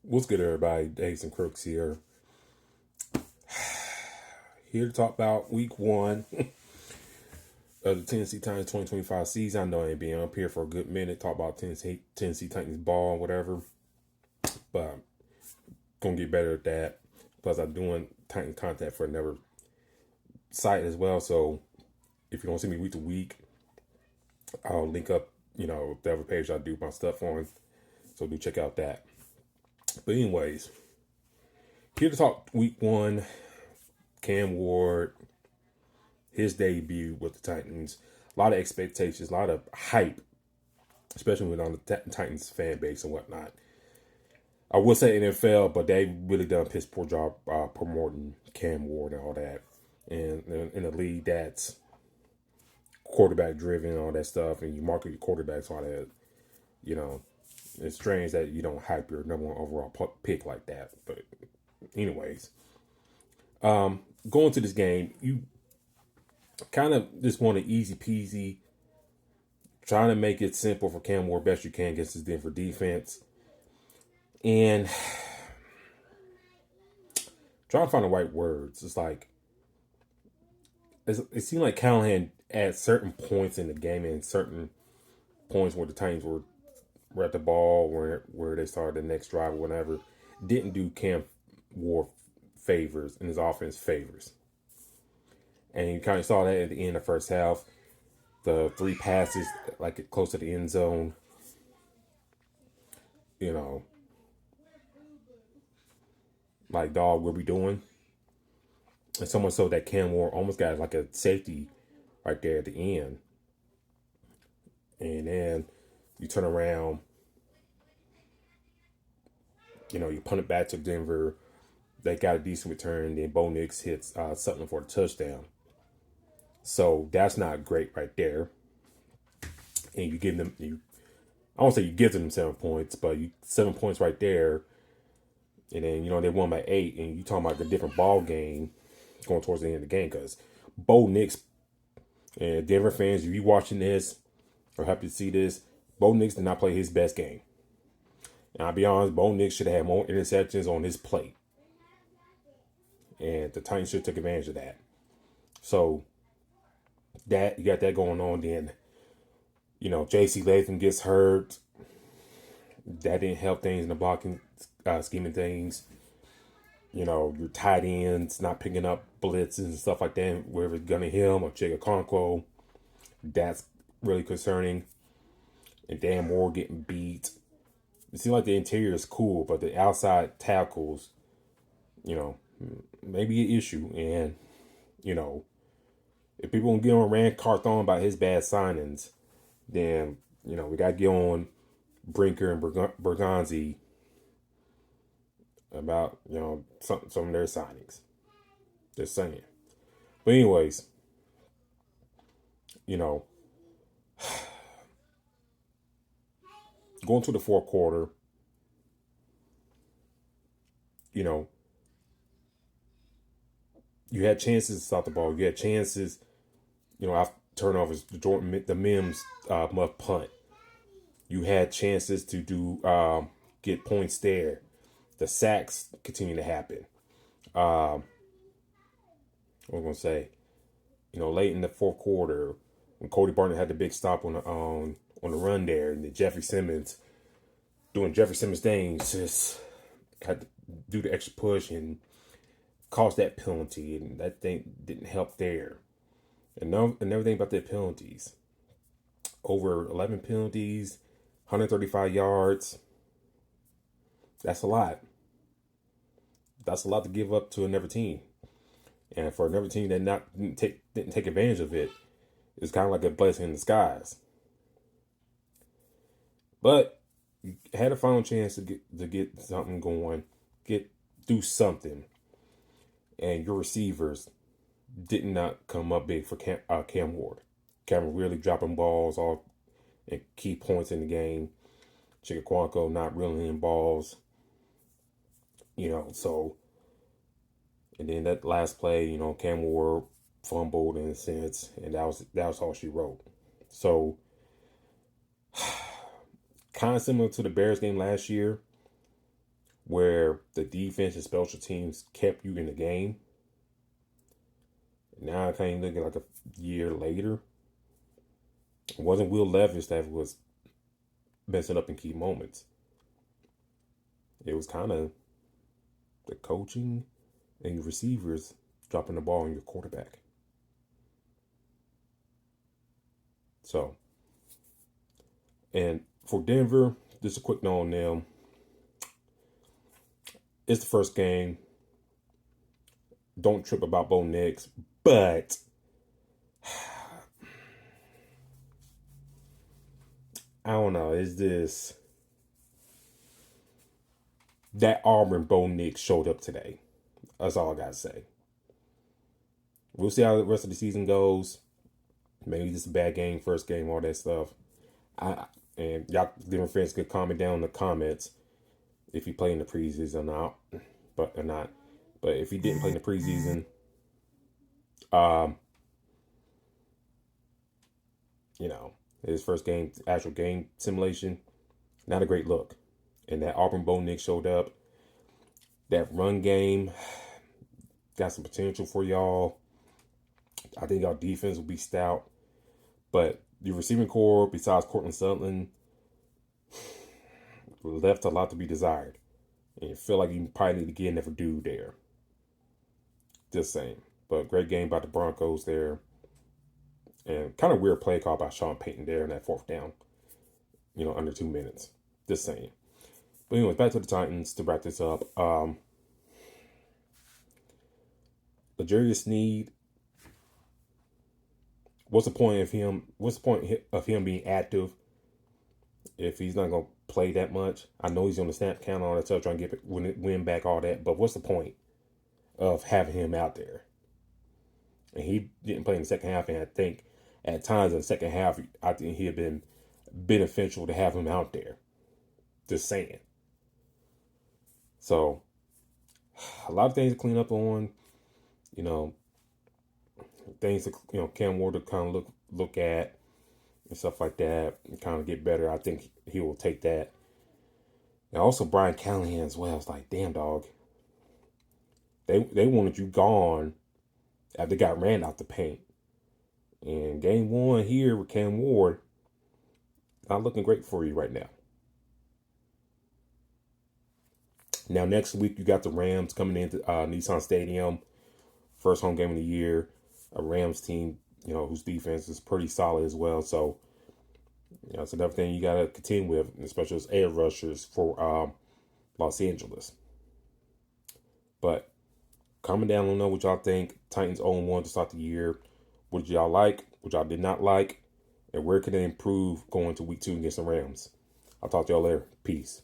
What's good, everybody? Days and Crooks here. Here to talk about week one of the Tennessee Titans 2025 season. I know I ain't been up here for a good minute. Talk about Tennessee Titans ball, whatever. But gonna get better at that. Plus, I'm doing Titan content for another site as well. So if you don't see me week to week, I'll link up, the other page I do my stuff on. So do check out that. But anyways, here to talk week one. Cam Ward, his debut with the Titans. A lot of expectations, a lot of hype, especially with on the Titans fan base and whatnot. I would say NFL, but they really done a piss poor job promoting Cam Ward and all that. And in a league that's quarterback driven and all that stuff, and you market your quarterbacks, all that, it's strange that you don't hype your number one overall pick like that. But anyways, going to this game, you kind of just want an easy peasy, trying to make it simple for Cam Ward best you can against this Denver defense. And trying to find the right words. It's like, it seemed like Callahan at certain points in the game and certain points where the Titans were at the ball, where they started the next drive or whatever, didn't do Cam Ward favors and his offense favors. And you kind of saw that at the end of the first half. The three passes, like close to the end zone. Like, dog, what we doing? And someone so that Cam Ward almost got like a safety right there at the end. And then you turn around, you punt it back to Denver. They got a decent return. Then Bo Nix hits Sutton for the touchdown. So that's not great right there. And you give them, I won't say you give them 7 points, but 7 points right there. And then, they won by 8. And you talking about the different ball game going towards the end of the game. Because Bo Nix, and Denver fans, if you watching this or happy to see this, Bo Nix did not play his best game. And I'll be honest, Bo Nix should have had more interceptions on his plate. And the Titans should have took advantage of that. So, that you got that going on. Then, J.C. Latham gets hurt. That didn't help things in the blocking scheme of things. Your tight ends not picking up blitzes and stuff like that, whether it's Gunny Hill or Jigga Conquo. That's really concerning. And Dan Moore getting beat. It seems like the interior is cool, but the outside tackles, maybe an issue. And, if people don't get on Rand Carthon about his bad signings, then, we got to get on Brinker and Bergonzi about, some of their signings. Just saying. But anyways, going to the fourth quarter, you had chances to stop the ball. You had chances, after turnovers, the Mims muff punt. You had chances to do get points there. The sacks continue to happen. What am I gonna say? Late in the fourth quarter, when Cody Barton had the big stop on the run there, and then Jeffrey Simmons doing Jeffrey Simmons things, just had to do the extra push and caused that penalty, and that thing didn't help there. And everything about the penalties. Over 11 penalties, 135 yards. That's a lot. That's a lot to give up to another team. And for another team that didn't take advantage of it, it's kind of like a blessing in disguise. But you had a final chance to get something going, do something, and your receivers did not come up big for Cam Ward. Cam really dropping balls all at key points in the game. Chigaquanco not reeling in balls. So, and then that last play, Cam Ward fumbled in a sense, and that was all she wrote. So, kind of similar to the Bears game last year, where the defense and special teams kept you in the game. Now I kind of look at like a year later. It wasn't Will Levis that was messing up in key moments. It was kind of the coaching and your receivers dropping the ball on your quarterback. So, and for Denver, just a quick note on them. It's the first game. Don't trip about Bo Nix, but I don't know. Is this that Auburn Bo Nix showed up today? That's all I gotta say. We'll see how the rest of the season goes. Maybe just a bad game, first game, all that stuff. And y'all, different fans could comment down in the comments if he played in the preseason or not. But if he didn't play in the preseason, his first game, actual game simulation, not a great look. And that Auburn Bo Nix showed up. That run game got some potential for y'all. I think our defense will be stout. But the receiving core, besides Cortland Sutton, left a lot to be desired. And you feel like you probably need to get another dude there. Just saying. But great game by the Broncos there. And kind of weird play call by Sean Payton there in that fourth down. Under 2 minutes. Just saying. But anyways, back to the Titans to wrap this up. L'Jarius Sneed. What's the point of him? What's the point of him being active if he's not gonna play that much? I know he's on the snap count and all that stuff, trying to win back all that. But what's the point of having him out there? And he didn't play in the second half, and I think at times in the second half, I think he had been beneficial to have him out there. Just saying. So a lot of things to clean up on. Things that Cam Ward to kind of look at and stuff like that and kind of get better. I think he will take that. And also Brian Callahan as well. It's like, damn, dog. They wanted you gone after they got ran out the paint. And game one here with Cam Ward, not looking great for you right now. Now next week you got the Rams coming into Nissan Stadium. First home game of the year. A Rams team, whose defense is pretty solid as well. So, it's another thing you got to contend with, especially as air rushers for Los Angeles. But comment down, let me know what y'all think. Titans 0-1 to start the year. What did y'all like? What y'all did not like? And where can they improve going to week 2 against the Rams? I'll talk to y'all later. Peace.